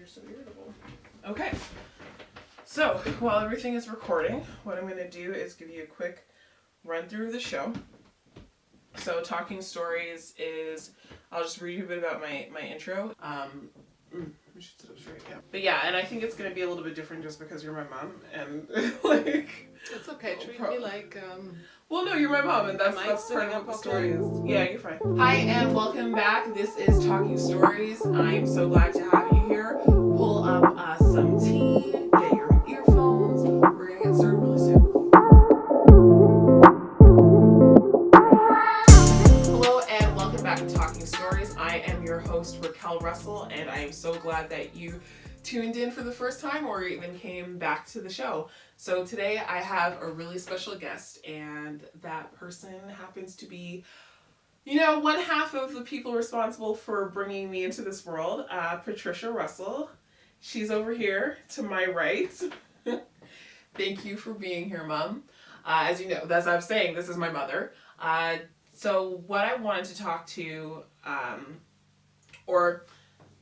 you're so irritable. Okay. So, while everything is recording, what I'm going to do is give you a quick run through of the show. So, Talking Stories is, I'll just read you a bit about my intro. We should sit up straight, yeah. But yeah, and I think it's going to be a little bit different just because you're my mom, and like... It's okay, treat me like... Well, no, you're my mom, and that's part of what the story is. Yeah, you're fine. Hi, and welcome back. This is Talking Stories. I'm so glad to have you here. Pull up some tea, get your earphones. We're going to get started really soon. Hello, and welcome back to Talking Stories. I am your host, Raquel Russell, and I am so glad that you tuned in for the first time or even came back to the show. So today I have a really special guest, and that person happens to be, one half of the people responsible for bringing me into this world, Patricia Russell. She's over here to my right. Thank you for being here, Mom. As you know, as I was saying, this is my mother. So what I wanted to talk to,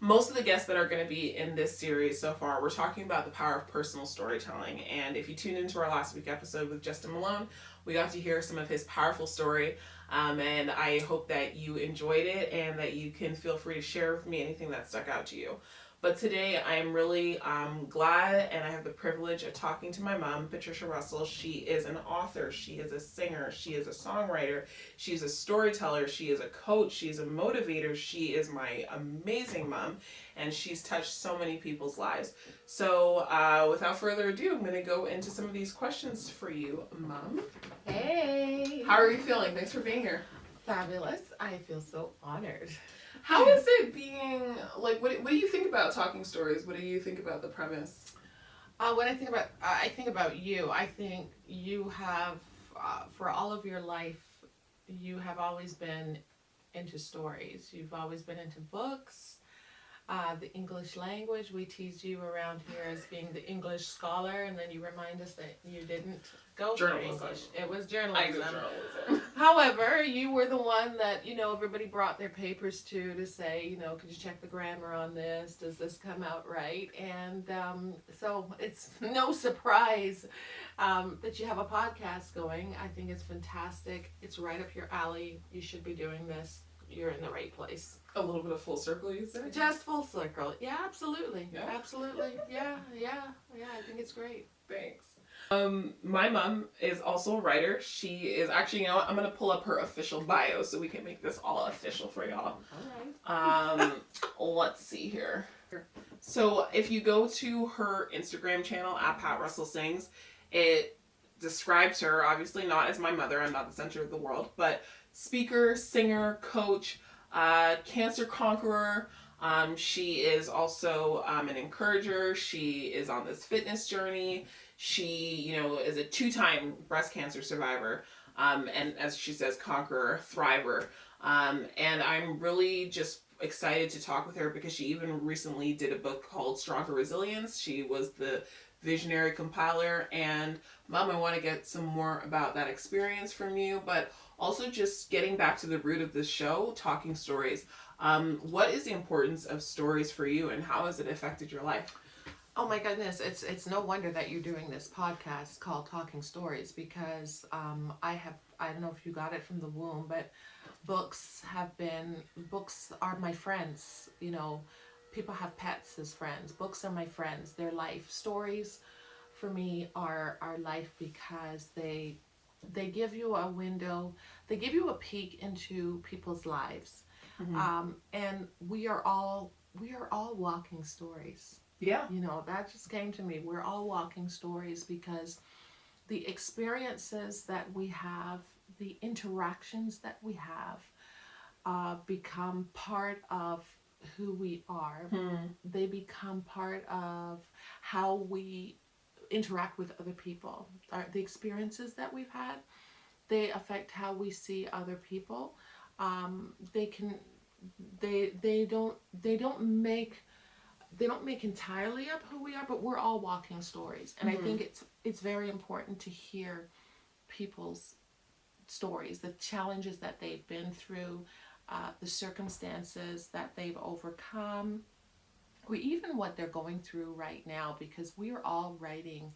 most of the guests that are going to be in this series so far, we're talking about the power of personal storytelling. And if you tuned into our last week episode with Justin Malone, we got to hear some of his powerful story. And I hope that you enjoyed it and that you can feel free to share with me anything that stuck out to you. But today I am really glad, and I have the privilege of talking to my mom, Patricia Russell. She is an author, she is a singer, she is a songwriter, she's a storyteller, she is a coach, she's a motivator, she is my amazing mom, and she's touched so many people's lives. So without further ado, I'm going to go into some of these questions for you, Mom. Hey! How are you feeling? Thanks for being here. Fabulous. I feel so honored. How is it being, like, what do you think about Talking Stories? What do you think about the premise? When I think about you. I think you have, for all of your life, you have always been into stories. You've always been into books, the English language. We tease you around here as being the English scholar, and then you remind us that you didn't go for English. It was journalism. I did journalism. However, you were the one that, everybody brought their papers to say, could you check the grammar on this? Does this come out right? And so it's no surprise that you have a podcast going. I think it's fantastic. It's right up your alley. You should be doing this. You're in the right place. A little bit of full circle, you say? Just full circle. Yeah, absolutely. Yeah? Absolutely. Yeah. I think it's great. Thanks. My mom is also a writer. She is actually, I'm going to pull up her official bio so we can make this all official for y'all. All right. Let's see here. So if you go to her Instagram channel, @PatRussellSings, it describes her, obviously not as my mother, I'm not the center of the world, but speaker, singer, coach, cancer conqueror. She is also an encourager. She is on this fitness journey. She, is a 2-time breast cancer survivor, and as she says, conqueror, thriver. And I'm really just excited to talk with her because she even recently did a book called Stronger Resilience. She was the visionary compiler, and Mom, I want to get some more about that experience from you, but also just getting back to the root of this show, Talking Stories. What is the importance of stories for you, and how has it affected your life? Oh my goodness, it's no wonder that you're doing this podcast called Talking Stories, because I don't know if you got it from the womb, but books are my friends. People have pets as friends. Books are my friends. They're life. Stories for me are life because they give you a window, they give you a peek into people's lives. Mm-hmm. And we are all walking stories. Yeah. That just came to me. We're all walking stories because the experiences that we have, the interactions that we have, become part of who we are. They become part of how we interact with other people. The experiences that we've had, they affect how we see other people. They don't make entirely up who we are, but we're all walking stories. And I think it's very important to hear people's stories, the challenges that they've been through, the circumstances that they've overcome, or even what they're going through right now, because we are all writing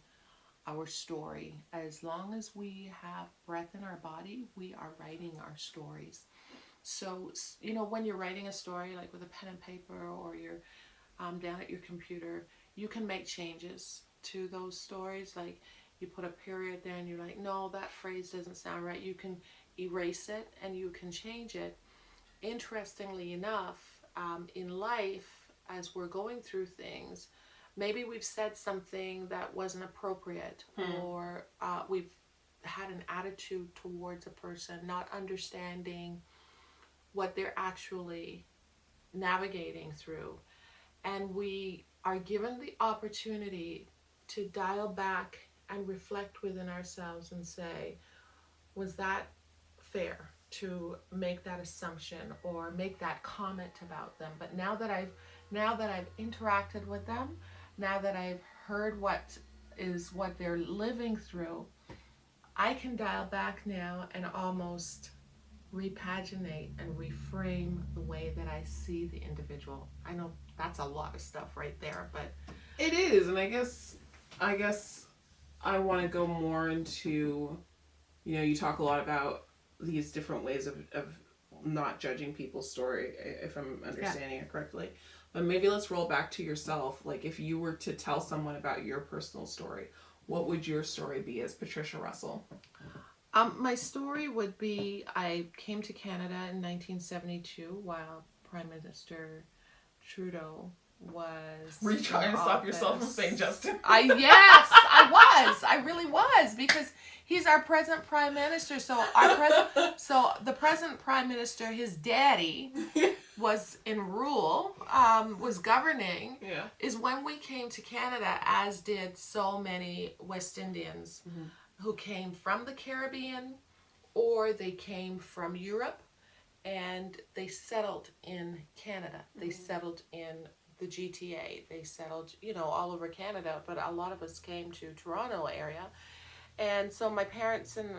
our story. As long as we have breath in our body, we are writing our stories. So, when you're writing a story, like with a pen and paper, or you're down at your computer, you can make changes to those stories. Like you put a period there and you're like, no, that phrase doesn't sound right. You can erase it and you can change it. Interestingly enough, in life, as we're going through things, maybe we've said something that wasn't appropriate, or we've had an attitude towards a person, not understanding what they're actually navigating through. And we are given the opportunity to dial back and reflect within ourselves and say, was that fair to make that assumption or make that comment about them? But now that I've interacted with them, now that I've heard what they're living through, I can dial back now and almost repaginate and reframe the way that I see the individual. I know that's a lot of stuff right there, but it is. And I guess I want to go more into, you talk a lot about these different ways of not judging people's story, if I'm understanding it correctly. But maybe let's roll back to yourself. Like, if you were to tell someone about your personal story, what would your story be as Patricia Russell? My story would be, I came to Canada in 1972 while Prime Minister Trudeau was. Were you trying to stop yourself from saying Justin? Yes, I was. I really was, because he's our present Prime Minister. So the present Prime Minister, his daddy, was in rule, was governing. Yeah. Is when we came to Canada, as did so many West Indians. Who came from the Caribbean, or they came from Europe, and they settled in Canada. They settled in the GTA. They settled, all over Canada, but a lot of us came to Toronto area. And so my parents and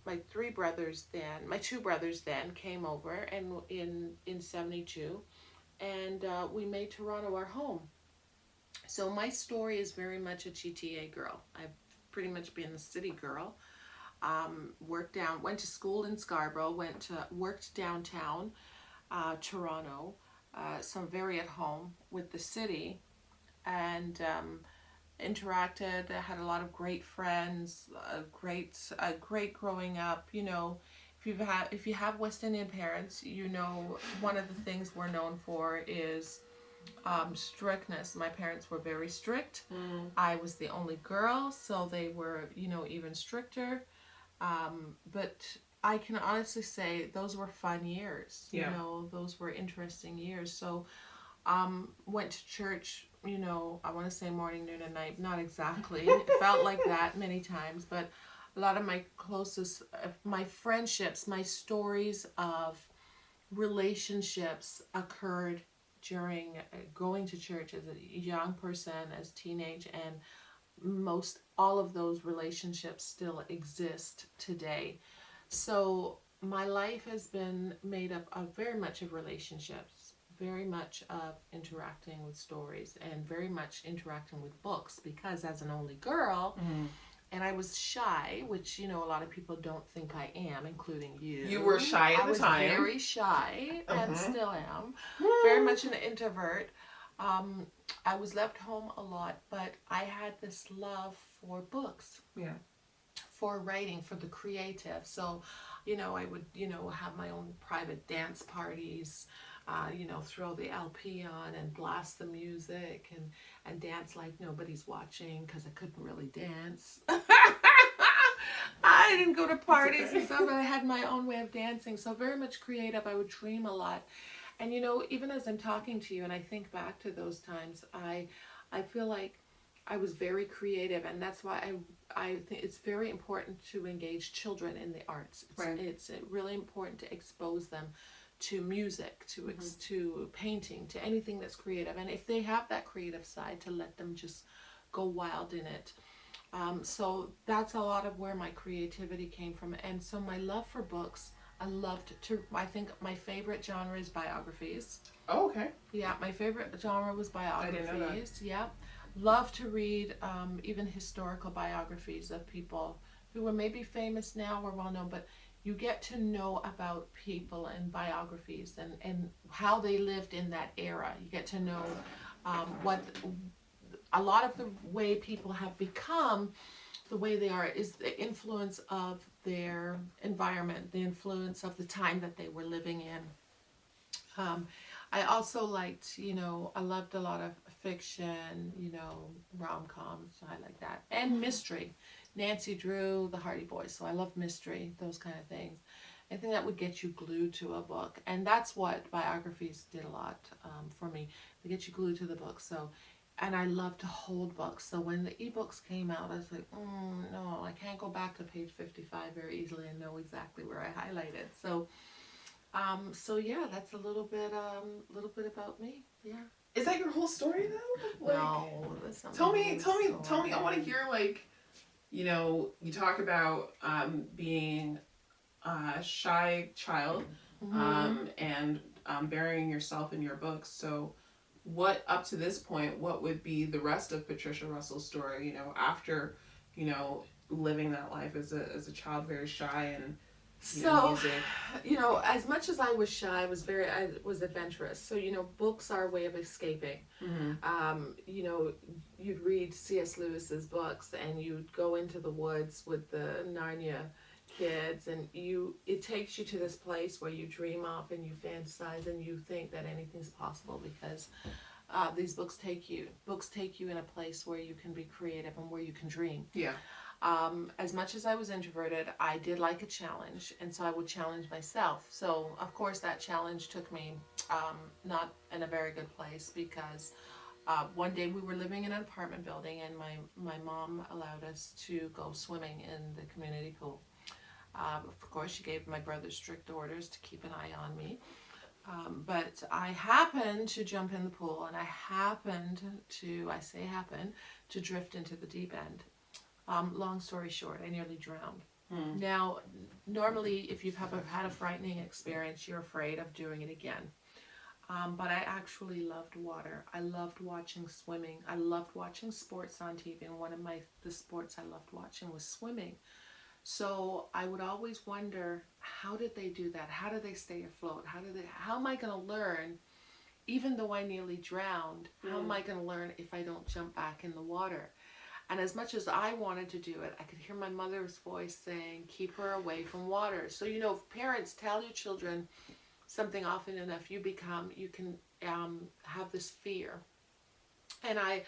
my two brothers then came over, and in 72, and we made Toronto our home. So my story is very much a GTA girl. I've pretty much been a city girl. Went to school in Scarborough, worked downtown Toronto, so I'm very at home with the city, and interacted. I had a lot of great friends, great growing up. If you have West Indian parents, one of the things we're known for is strictness. My parents were very strict. I was the only girl, so they were, even stricter. But I can honestly say those were fun years. Yeah. Those were interesting years. So, went to church, I want to say morning, noon, and night. Not exactly. It felt like that many times, but a lot of my closest, my friendships, my stories of relationships occurred during going to church as a young person, as teenage, and most all of those relationships still exist today. So my life has been made up of very much of relationships, very much of interacting with stories, and very much interacting with books, because as an only girl, and I was shy, which, a lot of people don't think I am, including you. You were shy at the time. I was very shy, and still am. Very much an introvert. I was left home a lot, but I had this love for books. Yeah. For writing, for the creative. So, I would, have my own private dance parties, throw the LP on and blast the music and dance like nobody's watching, because I couldn't really dance. I didn't go to parties and stuff, but I had my own way of dancing. So very much creative. I would dream a lot. And, even as I'm talking to you and I think back to those times, I feel like I was very creative, and that's why I think it's very important to engage children in the arts. It's really important to expose them to music, to painting, to anything that's creative. And if they have that creative side, to let them just go wild in it. So that's a lot of where my creativity came from. And so my love for books, I think my favorite genre is biographies. Oh, okay. Yeah, my favorite genre was I didn't know that. biographies. Yeah. Love to read even historical biographies of people who are maybe famous now or well known, but you get to know about people and biographies and how they lived in that era. You get to know what a lot of the way people have become the way they are is the influence of their environment, the influence of the time that they were living in. Um, I also liked, I loved a lot of fiction, rom-coms, I like that. And mystery. Nancy Drew, the Hardy Boys. So I love mystery, those kind of things. Anything that would get you glued to a book. And that's what biographies did a lot for me. They get you glued to the book. So, and I love to hold books. So when the ebooks came out, I was like, no, I can't go back to page 55 very easily and know exactly where I highlighted. So yeah, that's a little bit about me. Yeah. Is that your whole story though? Like, No, that's not. tell my me. whole Tell me. I story. want to hear like, you talk about being a shy child, and burying yourself in your books. So, what up to this point? What would be the rest of Patricia Russell's story? After, living that life as a child, very shy and. So, Music. As much as I was shy, I was adventurous. So, books are a way of escaping. You'd read C.S. Lewis's books and you'd go into the woods with the Narnia kids and it takes you to this place where you dream of and you fantasize and you think that anything's possible because these books take you in a place where you can be creative and where you can dream. Yeah. As much as I was introverted, I did like a challenge, and so I would challenge myself. So, of course, that challenge took me not in a very good place because one day we were living in an apartment building, and my mom allowed us to go swimming in the community pool. Of course, she gave my brother strict orders to keep an eye on me. But I happened to jump in the pool, and I say happened, to drift into the deep end. Long story short, I nearly drowned. Now, normally, if you've ever had a frightening experience, you're afraid of doing it again. But I actually loved water. I loved watching swimming. I loved watching sports on TV, and one of the sports I loved watching was swimming. So I would always wonder, how did they do that? How did they stay afloat? How am I going to learn, even though I nearly drowned, how am I going to learn if I don't jump back in the water? And as much as I wanted to do it, I could hear my mother's voice saying, keep her away from water. So, if parents tell your children something often enough, you can have this fear. And I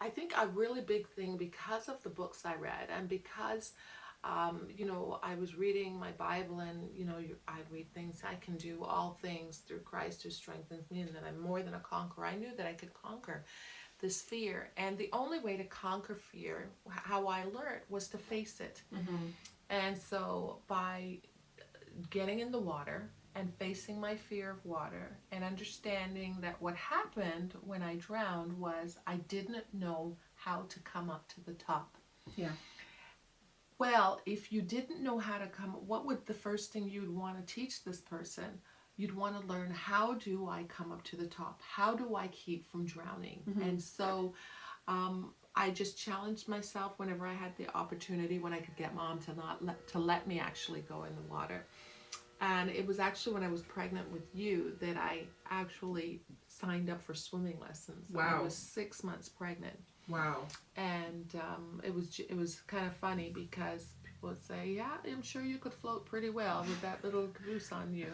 think a really big thing, because of the books I read and because, I was reading my Bible and, I read things, I can do all things through Christ who strengthens me, and that I'm more than a conqueror. I knew that I could conquer this fear, and the only way to conquer fear, how I learned, was to face it. And so by getting in the water and facing my fear of water and understanding that what happened when I drowned was I didn't know how to come up to the top. Yeah. Well, if you didn't know how to what would the first thing you'd want to teach this person? You'd want to learn, how do I come up to the top? How do I keep from drowning? And so I just challenged myself whenever I had the opportunity, when I could get mom to let me actually go in the water. And it was actually when I was pregnant with you that I actually signed up for swimming lessons. Wow. I was 6 months pregnant. Wow. And it was kind of funny because people would say, yeah, I'm sure you could float pretty well with that little caboose on you.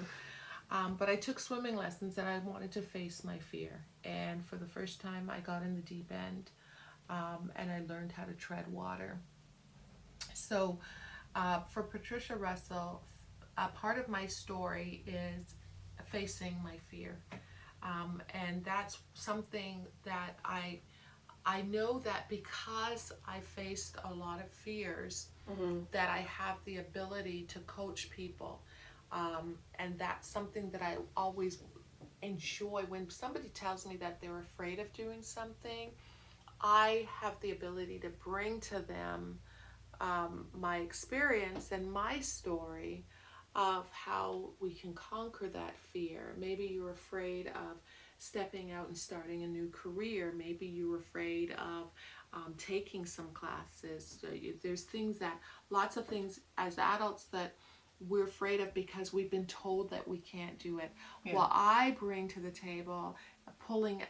But I took swimming lessons and I wanted to face my fear. And for the first time, I got in the deep end and I learned how to tread water. So for Patricia Russell, a part of my story is facing my fear. And that's something that I know that because I faced a lot of fears, that I have the ability to coach people. And that's something that I always enjoy. When somebody tells me that they're afraid of doing something, I have the ability to bring to them my experience and my story of how we can conquer that fear. Maybe you're afraid of stepping out and starting a new career. Maybe you're afraid of taking some classes. There's lots of things as adults that we're afraid of because we've been told that we can't do it. Yeah. What I bring to the table, pulling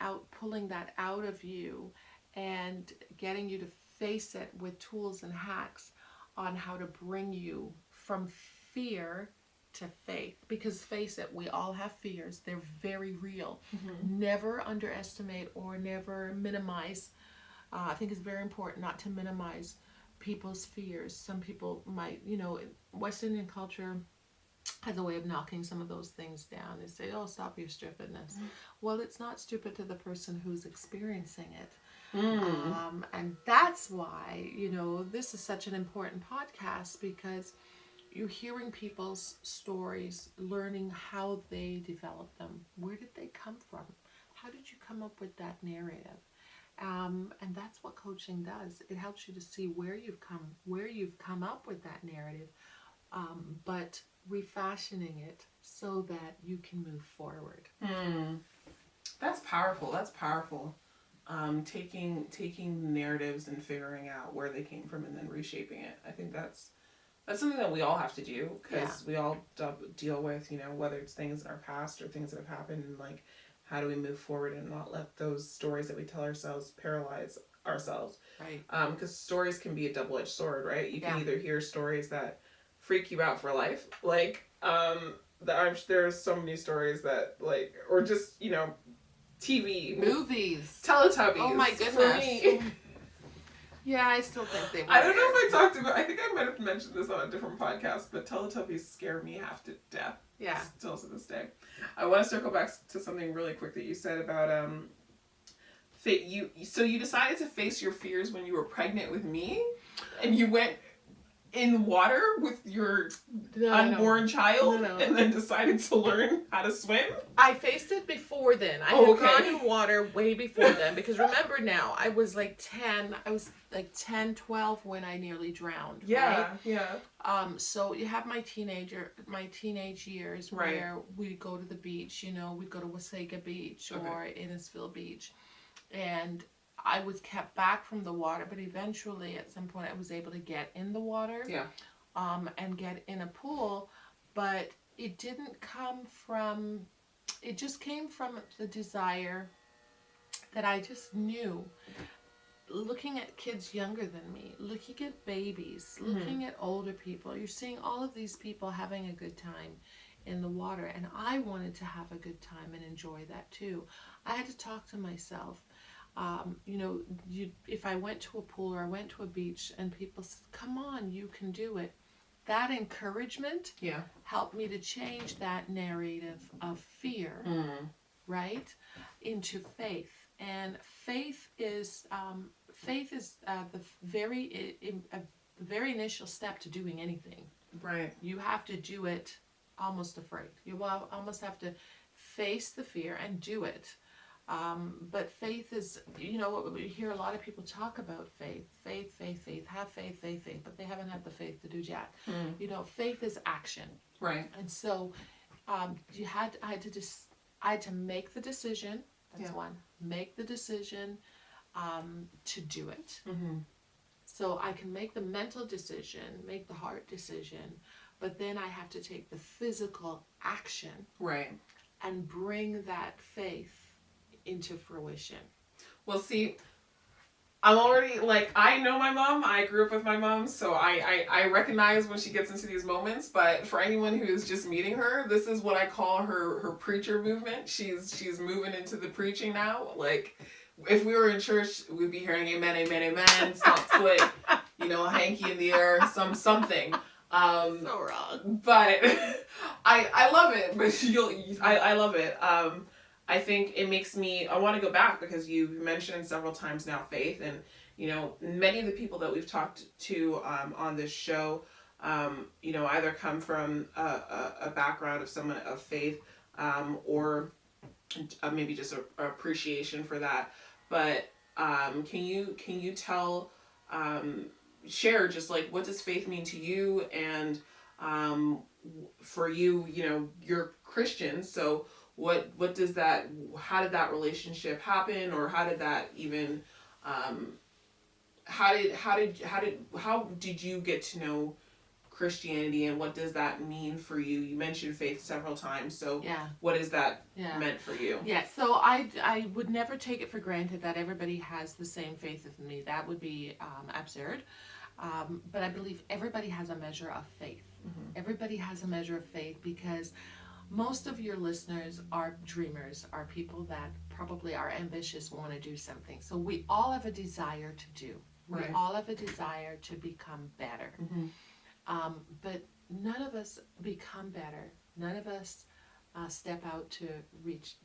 that out of you and getting you to face it with tools and hacks on how to bring you from fear to faith. Because face it, we all have fears. They're very real. Never underestimate or never minimize. I think it's very important not to minimize people's fears. Some people might, West Indian culture has a way of knocking some of those things down. They say, oh, stop your stupidness. Well, it's not stupid to the person who's experiencing it. And that's why, this is such an important podcast, because you're hearing people's stories, learning how they developed them. Where did they come from? How did you come up with that narrative? And that's what coaching does. It helps you to see where you've come up with that narrative, but refashioning it so that you can move forward. That's powerful. That's powerful. Taking narratives and figuring out where they came from and then reshaping it. I think that's something that we all have to do, because we all deal with, whether it's things in our past or things that have happened, and like, how do we move forward and not let those stories that we tell ourselves paralyze ourselves? Right. Because stories can be a double-edged sword, right? You can either hear stories that freak you out for life, like there's so many stories that, like, or just TV, movies, Teletubbies. Oh my goodness. For me. Yeah, I still think they were. I don't know if I talked about. I think I might have mentioned this on a different podcast, but Teletubbies scare me half to death. Yeah. Still to this day. I want to circle back to something really quick that you said about So you decided to face your fears when you were pregnant with me, and you went in water with your unborn child, and then decided to learn how to swim? I faced it before then. I had gone in water way before then, because remember now, I was like 10, 12 when I nearly drowned. Yeah, right? yeah. So you have my teenage years, where we go to the beach, we'd go to Wasaga Beach or Innisfil Beach, and I was kept back from the water, but eventually at some point I was able to get in the water, and get in a pool, but it didn't come from, it just came from the desire that I just knew, looking at kids younger than me, looking at babies, looking at older people, you're seeing all of these people having a good time in the water, and I wanted to have a good time and enjoy that too. I had to talk to myself. If I went to a pool or I went to a beach and people said, come on, you can do it, that encouragement helped me to change that narrative of fear, right, into faith. And faith is the very initial step to doing anything. Right. You have to do it almost afraid. You will almost have to face the fear and do it. But faith is, we hear a lot of people talk about faith, have faith, but they haven't had the faith to do jack. Faith is action. Right. And so, I had to make the decision. That's one. Make the decision, to do it. So I can make the mental decision, make the heart decision, but then I have to take the physical action. Right. And bring that faith into fruition. Well, see, I'm already, I know my mom. I grew up with my mom, so I recognize when she gets into these moments. But for anyone who is just meeting her, this is what I call her preacher movement. She's moving into the preaching now. Like, if we were in church, we'd be hearing amen, amen, amen, stomp foot, hanky in the air, something. So wrong. But I love it. But I love it. I think it makes me, I want to go back, because you've mentioned several times now faith, and many of the people that we've talked to on this show either come from a background of someone of faith, or maybe just an appreciation for that. But can you share just like, what does faith mean to you, and for you, you're Christian, so what does that, how did that relationship happen, or how did that even, how did you get to know Christianity, and what does that mean for you? You mentioned faith several times, so Yeah. what has that Yeah. meant for you? Yeah, so I would never take it for granted that everybody has the same faith as me. That would be absurd. But I believe everybody has a measure of faith. Mm-hmm. Everybody has a measure of faith because most of your listeners are dreamers, are people that probably are ambitious, want to do something. So we all have a desire to do. Right. We all have a desire to become better. Mm-hmm. But none of us become better. None of us step out to reach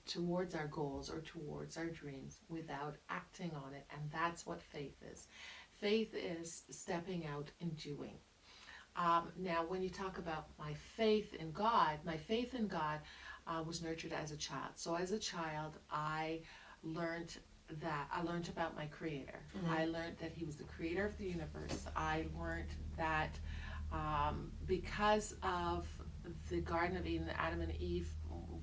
towards our goals or towards our dreams without acting on it. And that's what faith is. Faith is stepping out and doing. Now, when you talk about my faith in God was nurtured as a child. So as a child, I learned about my Creator. Mm-hmm. I learned that He was the creator of the universe. I learned that because of the Garden of Eden, Adam and Eve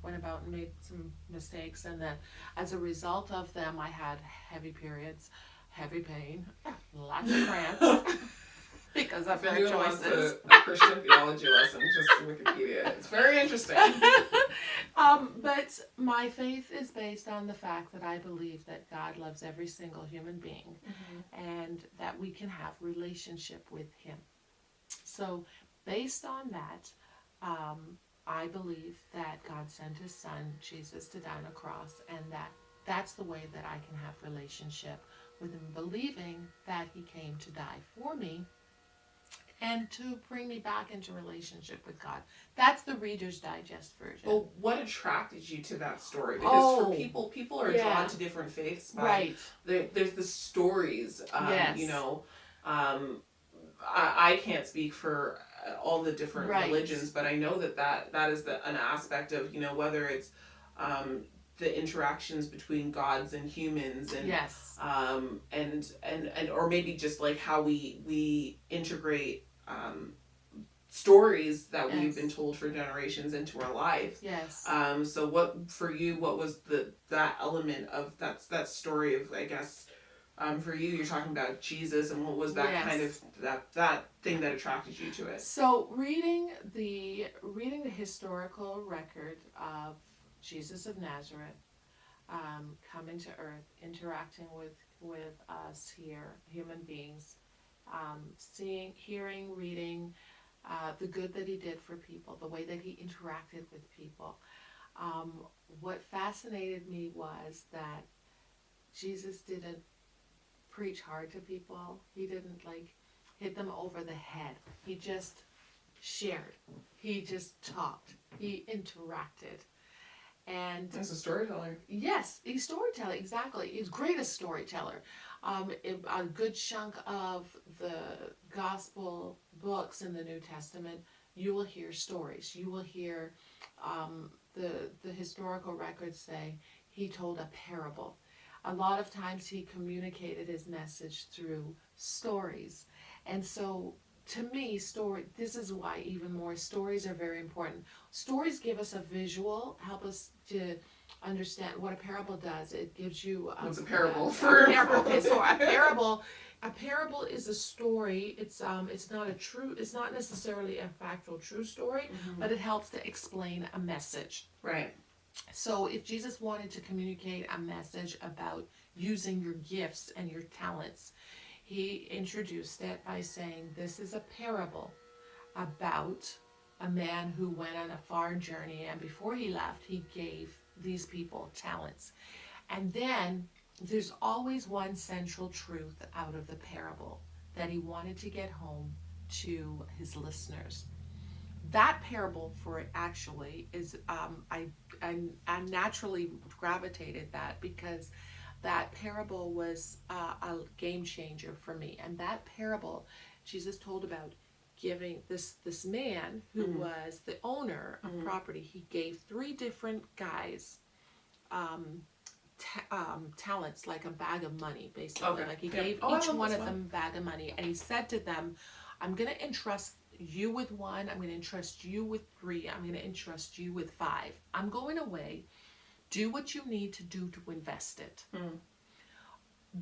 went about and made some mistakes, and then as a result of them, I had heavy periods, heavy pain, lots of cramps. Because of If our anyone wants choices. a Christian theology lesson, just Wikipedia. It's very interesting. But my faith is based on the fact that I believe that God loves every single human being, and that we can have relationship with Him. So based on that, I believe that God sent His Son, Jesus, to die on a cross, and that's the way that I can have relationship with Him, believing that He came to die for me and to bring me back into relationship with God. That's the Reader's Digest version. Well, what attracted you to that story? Because for people are drawn to different faiths. Right. There's the stories. Yes. I can't speak for all the different religions, but I know that is an aspect of, whether it's the interactions between gods and humans, and yes, and or maybe just like how we integrate stories that we've been told for generations into our life. Yes. So what for you? What was that element of that story of, I guess, for you? You're talking about Jesus, and what was that kind of that thing that attracted you to it? So reading the historical record of Jesus of Nazareth, coming to earth, interacting with us here, human beings, seeing, hearing, reading, the good that He did for people, the way that He interacted with people. What fascinated me was that Jesus didn't preach hard to people. He didn't hit them over the head. He just shared. He just talked. He interacted. And as a storyteller. Yes, he's storyteller, exactly. He's greatest storyteller. A good chunk of the gospel books in the New Testament, you will hear stories. You will hear the historical records say He told a parable. A lot of times He communicated His message through stories. And so to me, this is why even more stories are very important. Stories give us a visual, help us to understand what a parable does. It gives you what's a parable? Okay, so a parable is a story. It's not necessarily a factual true story, but it helps to explain a message. Right. So if Jesus wanted to communicate a message about using your gifts and your talents, He introduced it by saying, this is a parable about a man who went on a far journey, and before he left, he gave these people talents. And then there's always one central truth out of the parable that He wanted to get home to His listeners. That parable for it actually is, I naturally gravitated that because that parable was a game changer for me. And that parable, Jesus told about giving this man who was the owner of property. He gave 3 different guys talents, like a bag of money, basically. Okay. Like He gave each one of them a bag of money, and He said to them, I'm going to entrust you with 1. I'm going to entrust you with 3. I'm going to entrust you with 5. I'm going away. Do what you need to do to invest it.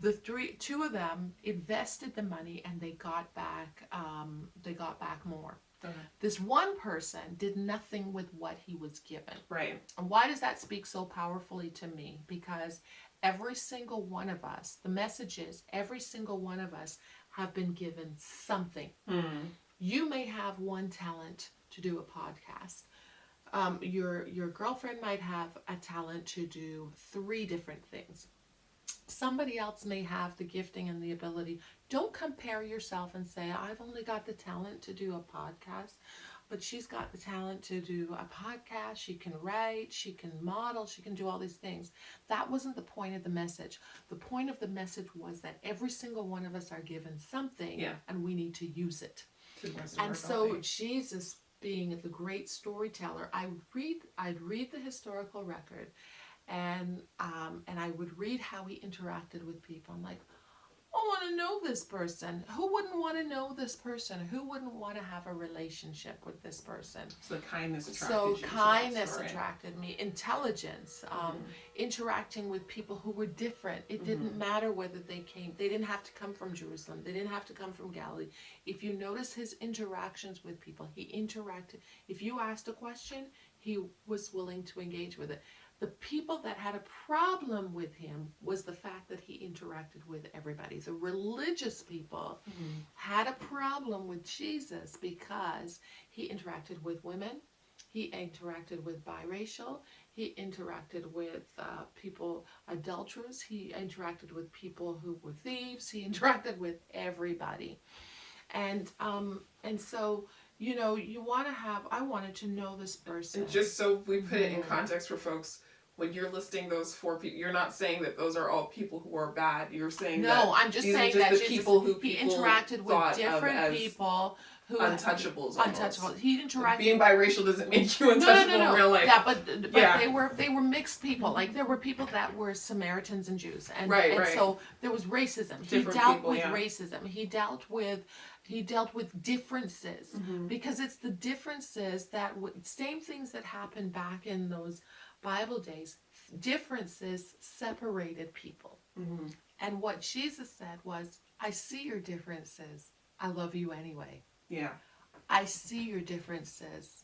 The 2 of them invested the money, and they got back. They got back more. Okay. This one person did nothing with what he was given. Right. And why does that speak so powerfully to me? Because every single one of us, the message is, every single one of us have been given something. You may have 1 talent to do a podcast. Your girlfriend might have a talent to do 3 different things. Somebody else may have the gifting and the ability. Don't compare yourself and say, I've only got the talent to do a podcast, but she's got the talent to do a podcast. She can write, she can model, she can do all these things. That wasn't the point of the message. The point of the message was that every single one of us are given something, and we need to use it. And so Jesus, being the great storyteller, I'd read the historical record, and I would read how he interacted with people. I'm like, I want to know this person. Who wouldn't want to know this person? Who wouldn't want to have a relationship with this person? So kindness attracted you. Kindness attracted me. Intelligence, interacting with people who were different. It didn't matter whether they didn't have to come from Jerusalem. They didn't have to come from Galilee. If you notice his interactions with people, he interacted. If you asked a question, he was willing to engage with it. The people that had a problem with him was the fact that he interacted with everybody. The religious people had a problem with Jesus because he interacted with women, he interacted with biracial, he interacted with people, adulterers, he interacted with people who were thieves, he interacted with everybody. And so, you know, I wanted to know this person. And just so we put it in context for folks, when you're listing those 4 people, you're not saying that those are all people who are bad. You're saying I'm just saying that the people who he interacted with different people who untouchables. Untouchable. He interacted. Being biracial doesn't make you untouchable in real life. Yeah, but they were mixed people. Like there were people that were Samaritans and Jews, and so there was racism. He dealt with racism. He dealt with differences because it's the differences that same things that happened back in those Bible days. Differences separated people. And what Jesus said was, I see your differences. I love you anyway. Yeah. I see your differences.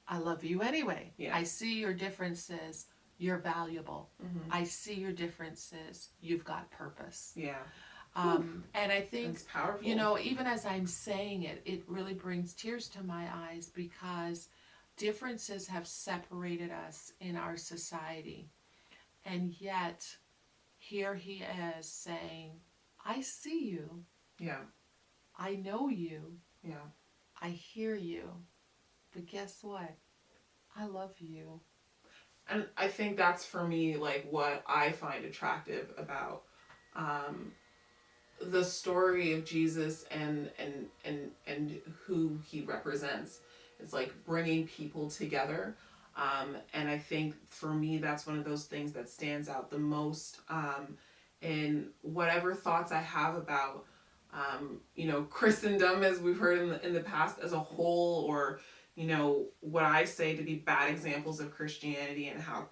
I love you anyway. Yeah. I see your differences. You're valuable. I see your differences. You've got purpose. Yeah. And I think, it's powerful. You know, even as I'm saying it, it really brings tears to my eyes because differences have separated us in our society. And yet, here he is saying, I see you. Yeah. I know you. Yeah. I hear you. But guess what? I love you. And I think that's for me, like, what I find attractive about the story of Jesus and who he represents. It's like bringing people together. And I think for me, that's one of those things that stands out the most in whatever thoughts I have about, you know, Christendom, as we've heard in the past as a whole, or, you know, what I say to be bad examples of Christianity and how,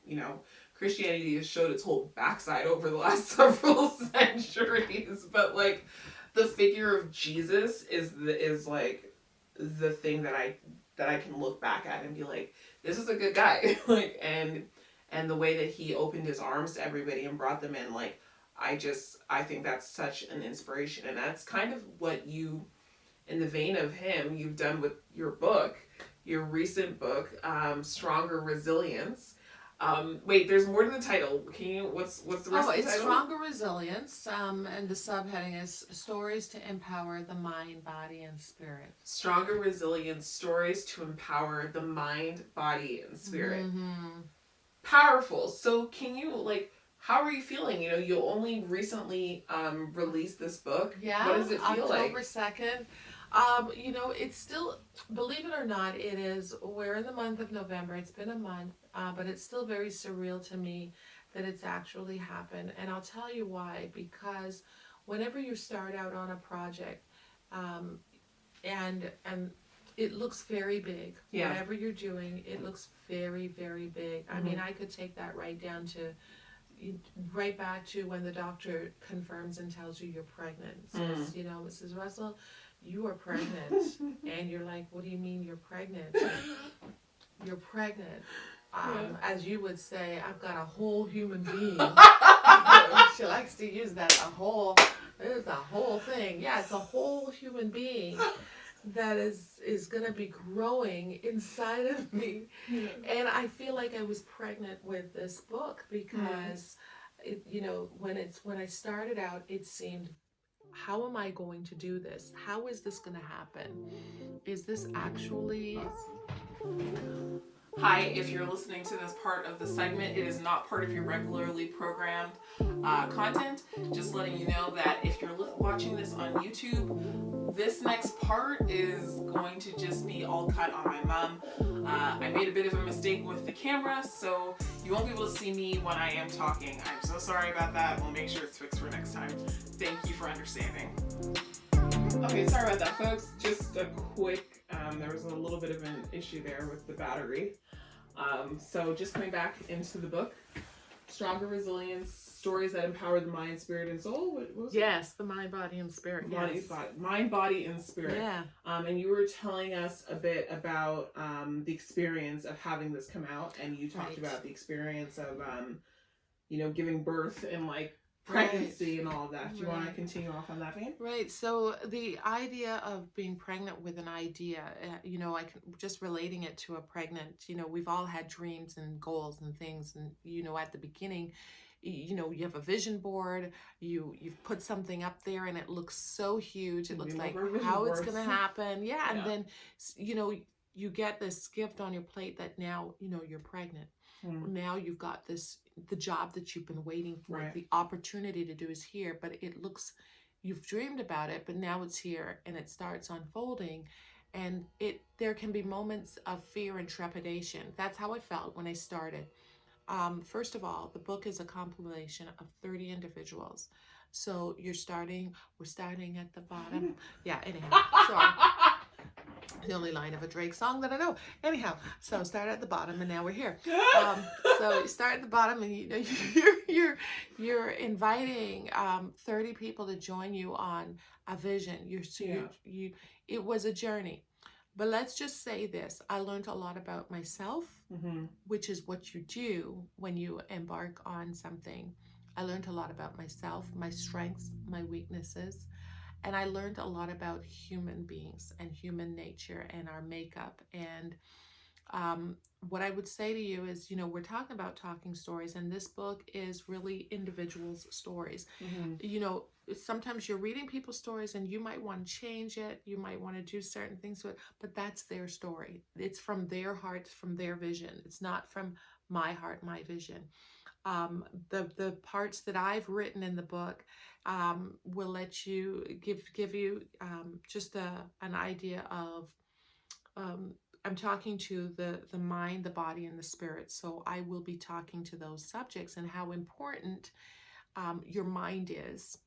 you know, Christianity has showed its whole backside over the last several centuries. But like the figure of Jesus is like the thing that I can look back at and be like, this is a good guy. Like, and the way that he opened his arms to everybody and brought them in, like, I think that's such an inspiration. And that's kind of what you, in the vein of him, you've done with your book, your recent book, Stronger Resilience. Wait, there's more to the title. Can you, what's the rest of the title? It's Stronger Resilience, and the subheading is Stories to Empower the Mind, Body, and Spirit. Stronger Resilience, Stories to Empower the Mind, Body, and Spirit. Powerful. So can you, like, how are you feeling? You know, you only recently released this book. Yeah. What does it feel like? October 2nd. You know, it's still, believe it or not, we're in the month of November. It's been a month, but it's still very surreal to me that it's actually happened. And I'll tell you why, because whenever you start out on a project, and it looks very big. Yeah. Whatever you're doing, it looks very, very big. I mean, I could take that right down to, right back to when the doctor confirms and tells you you're pregnant. Says, you know, Mrs. Russell, you are pregnant. And you're like, what do you mean you're pregnant? You're pregnant. As you would say, I've got a whole human being. She likes to use that, there's a whole thing. Yeah, it's a whole human being that is going to be growing inside of me. Yeah. And I feel like I was pregnant with this book because, it, you know, when I started out, it seemed, how am I going to do this? How is this going to happen? Is this actually... Hi, if you're listening to this part of the segment, it is not part of your regularly programmed content. Just letting you know that if you're watching this on YouTube, this next part is going to just be all cut on my mom. I made a bit of a mistake with the camera, so you won't be able to see me when I am talking. I'm so sorry about that. We'll make sure it's fixed for next time. Thank you for understanding. Okay, sorry about that, folks. Just a quick, there was a little bit of an issue there with the battery. So just coming back into the book, Stronger Resilience, Stories that Empower the Mind, Spirit, and Soul. What was it? The mind, body, and spirit. Mind, body, and spirit. Yeah. And you were telling us a bit about the experience of having this come out, and you talked about the experience of, you know, giving birth and like pregnancy and all of that. Do you want to continue off on that vein? Right. So the idea of being pregnant with an idea, you know, I can just relating it to a pregnant, you know, we've all had dreams and goals and things. And, you know, at the beginning, you know, you have a vision board, you've put something up there and it looks so huge. It looks like how it's going to happen. Yeah. And then, you know, you get this gift on your plate that now, you know, you're pregnant. Now you've got this, the job that you've been waiting for, the opportunity to do is here, but it looks, you've dreamed about it, but now it's here and it starts unfolding. And there can be moments of fear and trepidation. That's how I felt when I started. First of all, the book is a compilation of 30 individuals. So we're starting at the bottom. Yeah, anyhow, sorry. The only line of a Drake song that I know. Anyhow, so start at the bottom and now we're here. So you start at the bottom and you know you're inviting 30 people to join you on a vision. It was a journey. But let's just say this. I learned a lot about myself, which is what you do when you embark on something. I learned a lot about myself, my strengths, my weaknesses. And I learned a lot about human beings and human nature and our makeup. And what I would say to you is, you know, we're talking about talking stories, and this book is really individuals' stories. You know, sometimes you're reading people's stories and you might want to change it. You might want to do certain things to it, but that's their story. It's from their heart, from their vision. It's not from my heart, my vision. The parts that I've written in the book will let you give you just an idea of I'm talking to the mind, the body, and the spirit. So I will be talking to those subjects and how important your mind is,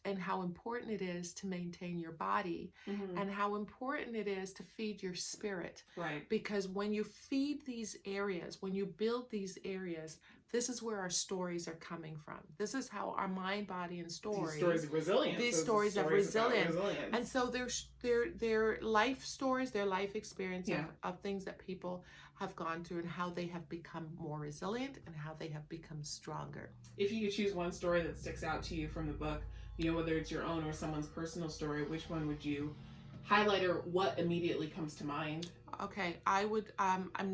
and how important it is to maintain your body, and how important it is to feed your spirit. Right. Because when you feed these areas, when you build these areas, this is where our stories are coming from. This is how our mind, body, and stories. These stories of resilience. These stories of resilience. And so they're life stories, their life experience of things that people have gone through and how they have become more resilient and how they have become stronger. If you could choose one story that sticks out to you from the book, you know, whether it's your own or someone's personal story, which one would you highlight, or what immediately comes to mind? Okay, I would,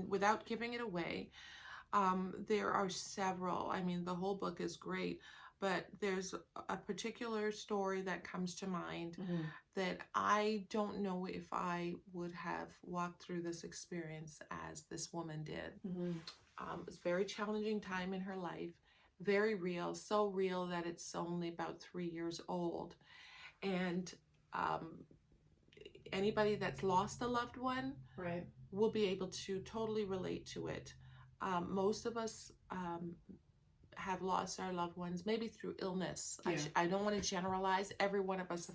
without giving it away, there are several. I mean, the whole book is great, but there's a particular story that comes to mind that I don't know if I would have walked through this experience as this woman did. It's a very challenging time in her life, very real, so real that it's only about 3 years old. And anybody that's lost a loved one will be able to totally relate to it. Most of us have lost our loved ones, maybe through illness. Yeah. I don't want to generalize. Every one of us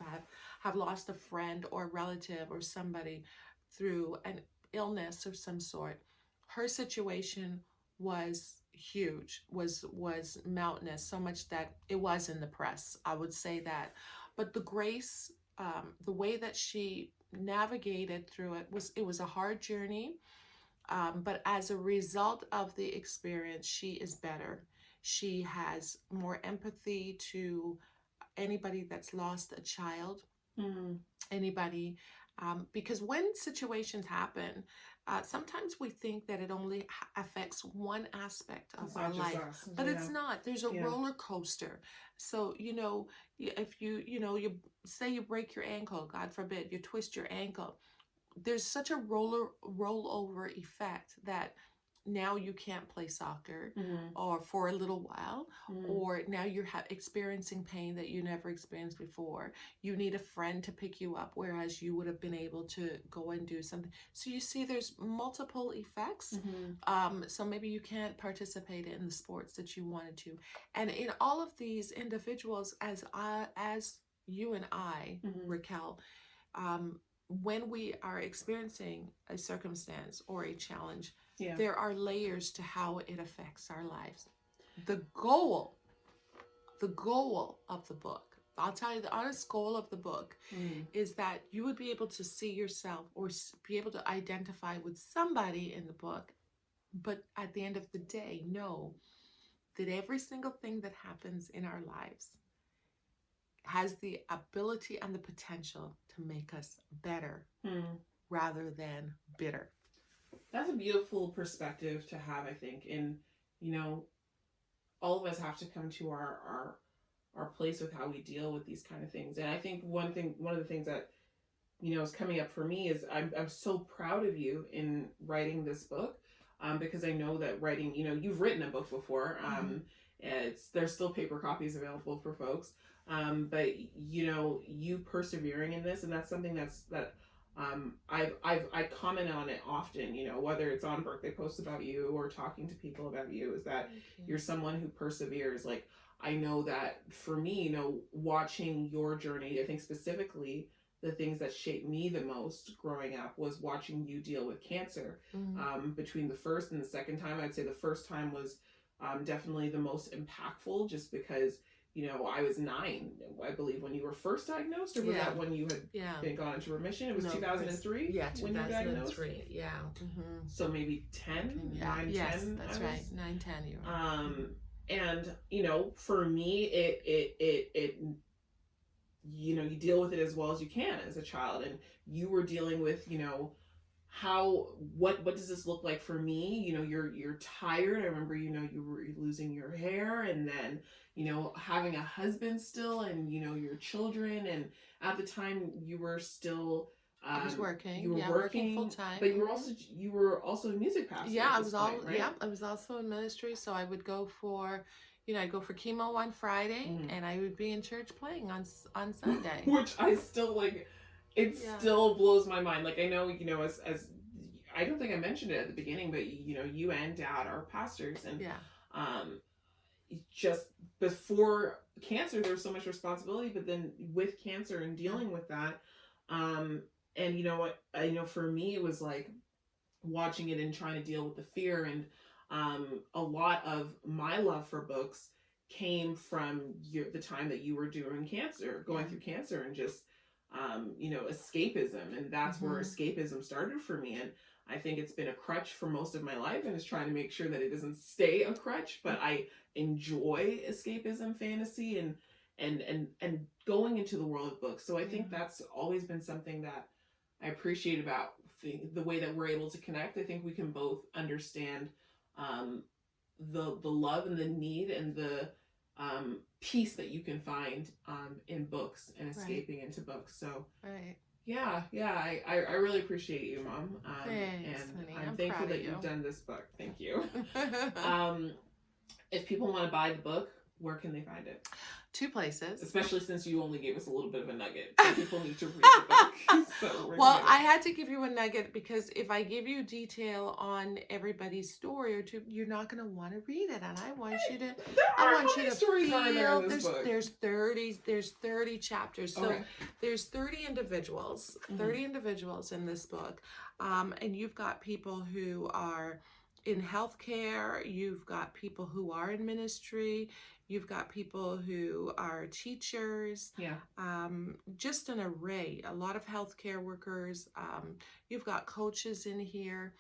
have lost a friend or relative or somebody through an illness of some sort. Her situation was huge, was mountainous, so much that it was in the press. I would say that. But the grace, the way that she navigated through it was a hard journey. But as a result of the experience, she is better. She has more empathy to anybody that's lost a child, anybody. Because when situations happen, sometimes we think that it only affects one aspect of our life, but it's not. There's a roller coaster. So, if you say you break your ankle, God forbid, you twist your ankle, there's such a rollover effect that now you can't play soccer or for a little while, or now you're experiencing pain that you never experienced before. You need a friend to pick you up, whereas you would have been able to go and do something. So you see there's multiple effects. So maybe you can't participate in the sports that you wanted to. And in all of these individuals, as you and I, Raquel, when we are experiencing a circumstance or a challenge, there are layers to how it affects our lives. The goal of the book, I'll tell you, the honest goal of the book is that you would be able to see yourself or be able to identify with somebody in the book, but at the end of the day, know that every single thing that happens in our lives has the ability and the potential to make us better rather than bitter. That's a beautiful perspective to have, I think. And, all of us have to come to our place with how we deal with these kind of things. And I think one of the things that, is coming up for me is I'm so proud of you in writing this book, because I know that writing, you've written a book before. There's still paper copies available for folks. But you persevering in this, and that's something that I comment on it often, whether it's on birthday posts about you or talking to people about you, is that you're someone who perseveres. Like, I know that for me, watching your journey, I think specifically the things that shaped me the most growing up was watching you deal with cancer. Between the first and the second time, I'd say the first time was definitely the most impactful, just because I was 9, I believe, when you were first diagnosed, or was that when you had been gone into remission? It was 2003? Yeah, 2003. When you were diagnosed? Yeah. So maybe 10? 9, yes, 10? That's right. 9, 10. You were. And, for me, it you deal with it as well as you can as a child. And you were dealing with, what does this look like for me? You're tired. I remember, you were losing your hair, and then, having a husband still, and, your children. And at the time you were still, I was working. You were working full time, but you were also a music pastor. Yeah, I was I was also in ministry. So I would go for, I'd go for chemo on Friday, and I would be in church playing on Sunday. Which I still like. It still blows my mind. Like, I know, as I don't think I mentioned it at the beginning, but you and Dad are pastors, and just before cancer, there was so much responsibility, but then with cancer and dealing with that, and what, I know for me, it was like watching it and trying to deal with the fear, and a lot of my love for books came from the time that you were going through cancer, and just escapism. And that's where escapism started for me. And I think it's been a crutch for most of my life, and it's trying to make sure that it doesn't stay a crutch, but I enjoy escapism, fantasy, and going into the world of books. So I think that's always been something that I appreciate about the way that we're able to connect. I think we can both understand the love and the need and the peace that you can find in books and escaping into books. So yeah, I really appreciate you, Mom. Thanks, and honey. I'm thankful that you've done this book. Thank you. If people want to buy the book, Where can they find it? 2 places. Especially since you only gave us a little bit of a nugget. So people need to read the book. So Well, I had to give you a nugget because if I give you detail on everybody's story or two, you're not going to want to read it, and I want you to. How many stories are there in this book? There's 30 chapters. So there's 30 individuals, 30 individuals in this book, and you've got people who are in healthcare, you've got people who are in ministry, you've got people who are teachers, just an array, a lot of healthcare workers, you've got coaches in here,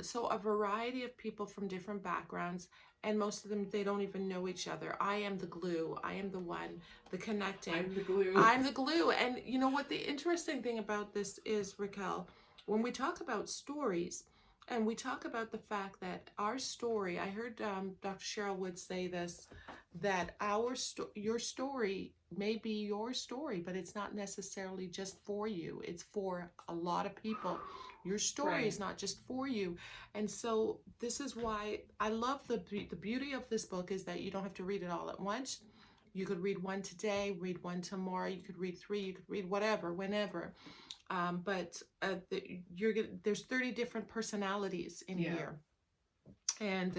so a variety of people from different backgrounds, and most of them, they don't even know each other. I am the glue. I am the one, the connecting. I'm the glue. I'm the glue. And you know what the interesting thing about this is, Raquel, when we talk about stories, and we talk about the fact that our story, I heard Dr. Cheryl Wood say this, that your story may be your story, but it's not necessarily just for you. It's for a lot of people. Your story is not just for you. And so this is why I love the beauty of this book is that you don't have to read it all at once. You could read one today, read one tomorrow, you could read 3, you could read whatever, whenever. But there's 30 different personalities in here, and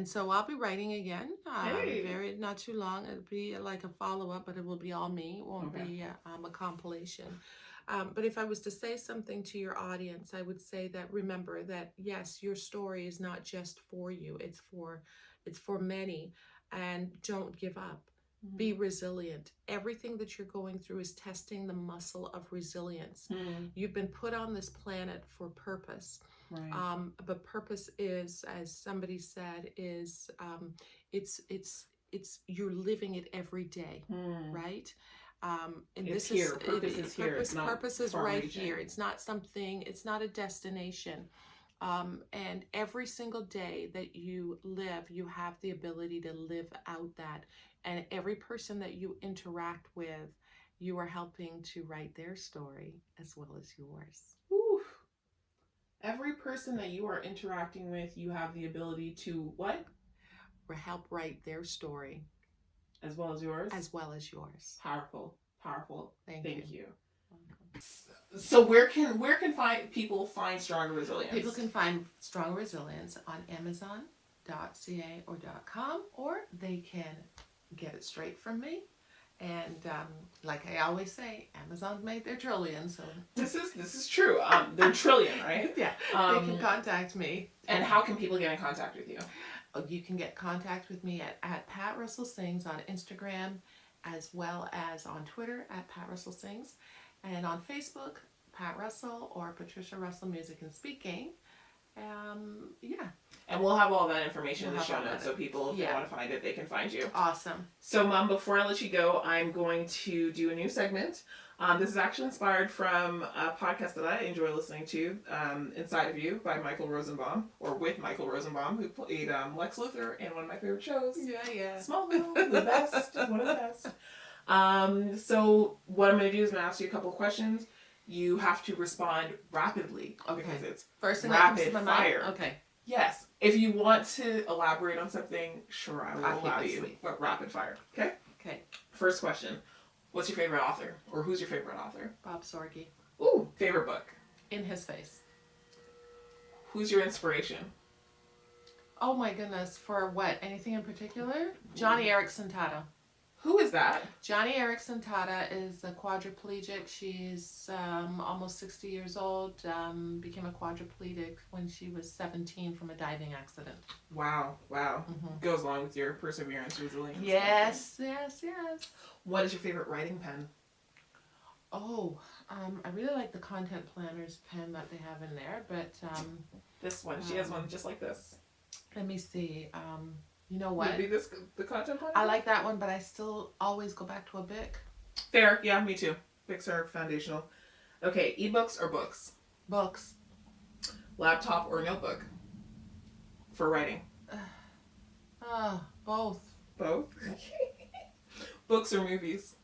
so I'll be writing again. Not too long. It'll be like a follow-up, but it will be all me. It won't be a compilation. But if I was to say something to your audience, I would say that remember that yes, your story is not just for you. It's for many, and don't give up. Be resilient. Everything that you're going through is testing the muscle of resilience. You've been put on this planet for purpose. But purpose is, as somebody said, is it's you're living it every day, right? And it's here. Purpose is here. Purpose is right here. It's not something. It's not a destination. And every single day that you live, you have the ability to live out that. And every person that you interact with, you are helping to write their story as well as yours. Ooh. Every person that you are interacting with, you have the ability to what? Help write their story. As well as yours? As well as yours. Powerful. Powerful. Thank you. So where can people find Stronger Resilience? People can find Stronger Resilience on Amazon.ca or .com, or they can get it straight from me. And like I always say, Amazon's made their trillion, so this is true. They're trillion, right? Yeah. They can contact me. And how can people get in contact with you? You can get contact with me at Pat Russell Sings on Instagram, as well as on Twitter at Pat Russell Sings, and on Facebook, Pat Russell or Patricia Russell Music and Speaking. And we'll have all that information in the show notes, so people, if they want to find it, they can find you. Awesome. So, Mom, before I let you go, I'm going to do a new segment. This is actually inspired from a podcast that I enjoy listening to, Inside of You by Michael Rosenbaum, or with Michael Rosenbaum, who played Lex Luthor in one of my favorite shows. Yeah. Smallville, the best, one of the best. So what I'm going to do is I'm going to ask you a couple of questions. You have to respond rapidly, because it's first thing rapid fire. Okay. Yes. If you want to elaborate on something, sure, I will allow you. But rapid fire. Okay? Okay. First question. What's your favorite author? Or who's your favorite author? Bob Sorge. Ooh. Favorite book? In His Face. Who's your inspiration? Oh my goodness. For what? Anything in particular? Johnny Erickson Tata. Who is that? Johnny Erickson Tata is a quadriplegic. She's almost 60 years old. Became a quadriplegic when she was 17 from a diving accident. Wow. Goes along with your perseverance, resilience. Yes. What is your favorite writing pen? Oh, I really like the Content Planners pen that they have in there, but this one. She has one just like this. Let me see. You know what? Maybe the Content Planner? I like that one, but I still always go back to a Bic. Fair. Yeah, me too. Bics are foundational. Okay, ebooks or books? Books. Laptop or notebook? For writing? Both. Both? Books or movies?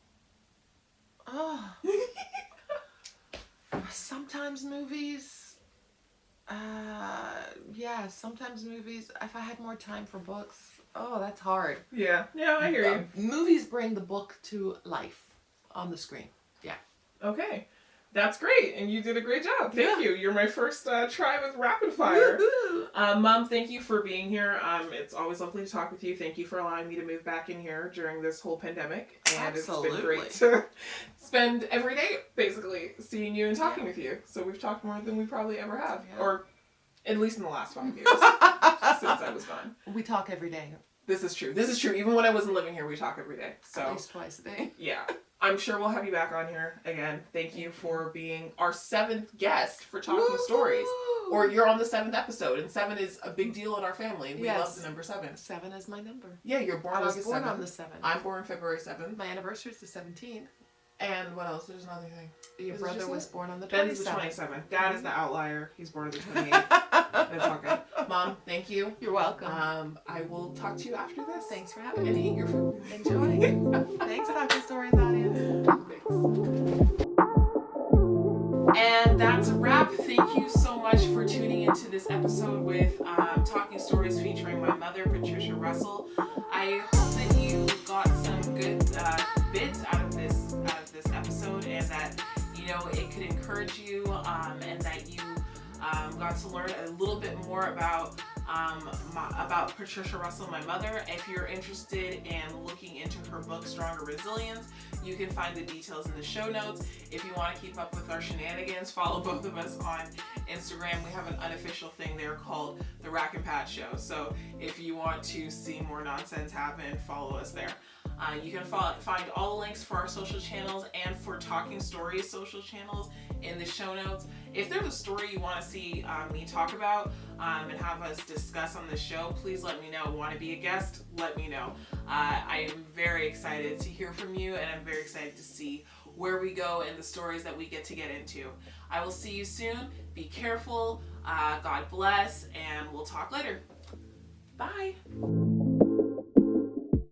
Sometimes movies. Sometimes movies. If I had more time for books, Oh, that's hard. Yeah, I hear you. Movies bring the book to life on the screen. Yeah. Okay. That's great, and you did a great job. Thank you. You're my first try with rapid fire. Mom, thank you for being here. It's always lovely to talk with you. Thank you for allowing me to move back in here during this whole pandemic. And Absolutely. It's been great to spend every day, basically, seeing you and talking with you. So we've talked more than we probably ever have. Yeah. Or at least in the last 5 years since I was gone. We talk every day. This is true. Even when I wasn't living here, we talk every day. So at least twice a day. Yeah. I'm sure we'll have you back on here again. Thank you for being our 7th guest for Talking Stories. Or you're on the 7th episode, and 7 is a big deal in our family. We love the number 7. 7 is my number. Yeah, you're born August 7th. I was born on the 7th. I'm born February 7th. My anniversary is the 17th. And what else? There's another thing. Your brother was born on the 27th. Ben's the 27th. Dad is the outlier. He's born on the 28th. It's all good. Mom, thank you. You're welcome. I will talk to you after this. Thanks for having me. And eat your food. Enjoy. Thanks, Talking Stories audience. Thanks. And that's a wrap. Thank you so much for tuning into this episode with Talking Stories featuring my mother, Patricia Russell. I hope that you got some good bits out of this episode, and that it could encourage you, and that you got to learn a little bit more about Patricia Russell, my mother. If you're interested in looking into her book, Stronger Resilience, you can find the details in the show notes. If you want to keep up with our shenanigans, follow both of us on Instagram. We have an unofficial thing there called The Rack and Pat Show. So if you want to see more nonsense happen, follow us there. You can find all the links for our social channels and for Talking Stories social channels in the show notes. If there's a story you want to see me talk about and have us discuss on the show, please let me know. Want to be a guest? Let me know. I am very excited to hear from you, and I'm very excited to see where we go and the stories that we get to get into. I will see you soon. Be careful. God bless, and we'll talk later. Bye.